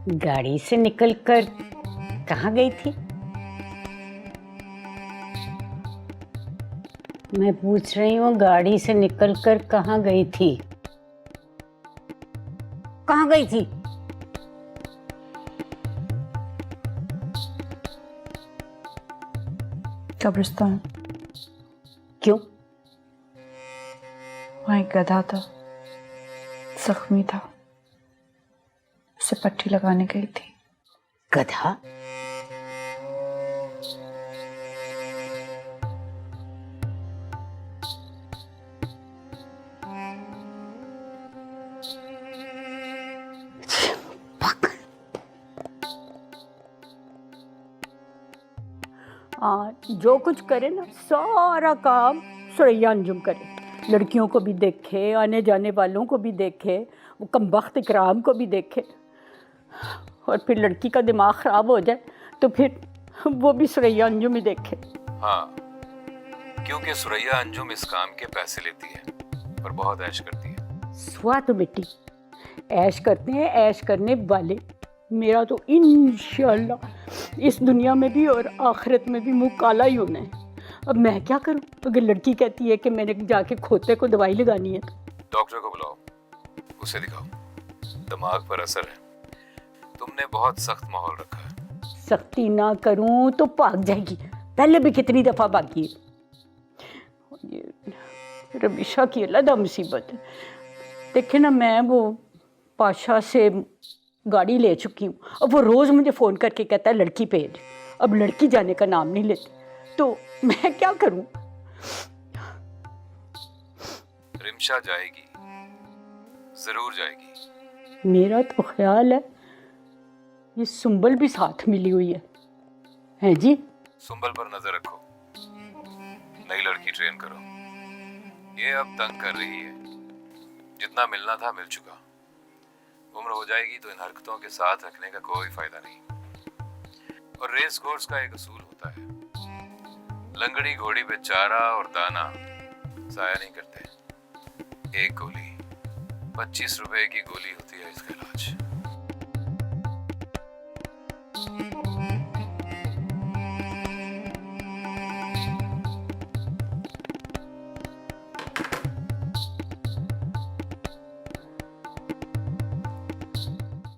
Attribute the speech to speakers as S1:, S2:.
S1: गाड़ी से निकलकर कहाँ गई थी? मैं पूछ रही हूँ, गाड़ी से निकलकर कहाँ गई थी? कहाँ गई थी?
S2: कब्रिस्तान।
S1: क्यों?
S2: वहाँ एक गधा था, जख्मी था, उसे पट्टी लगाने गई थी।
S1: गधा? जो कुछ करे ना, सारा काम सुरैया अंजुम करे। लड़कियों को भी देखे, आने जाने वालों को भी देखे, वो कमबख्त इकराम को भी देखे, और फिर लड़की का दिमाग ख़राब हो जाए तो फिर वो भी सुरैया अंजुम ही देखे।
S3: हाँ, क्योंकि सुरैया अंजुम इस काम के पैसे लेती है और बहुत ऐश करती है।
S1: सुहा तो बेटी, ऐश करते हैं ऐश करने वाले। मेरा तो इंशाल्लाह इस दुनिया में भी और आखिरत में भी मुंह काला ही होना है। अब मैं क्या करूं? अगर लड़की कहती है कि मैंने जाके खोते को दवाई लगानी है तो
S3: डॉक्टर को बुलाओ, उसे दिखाओ, दिमाग पर असर है। तुमने बहुत सख्त माहौल रखा है।
S1: सख्ती ना करूं तो भाग जाएगी, पहले भी कितनी दफ़ा भागी है। ये रमीशा की अलग मुसीबत है। देखे ना, मैं वो पाशा से गाड़ी ले चुकी हूँ, अब वो रोज़ मुझे फ़ोन करके कहता है लड़की भेज। अब लड़की जाने का नाम नहीं लेती, तो मैं क्या करूँ?
S3: रिमशा जाएगी, जरूर जाएगी।
S1: मेरा तो ख्याल है ये सुंबल भी साथ मिली हुई है जी?
S3: सुंबल पर नजर रखो, नई लड़की ट्रेन करो। ये अब तंग कर रही है, जितना मिलना था मिल चुका। उम्र हो जाएगी तो इन हरकतों के साथ रखने का कोई फायदा नहीं। और रेस कोर्स का एक असूल होता है, लंगड़ी घोड़ी पे चारा और दाना जाया नहीं करते। एक गोली 25 रुपए की गोली होती है इसका इलाज।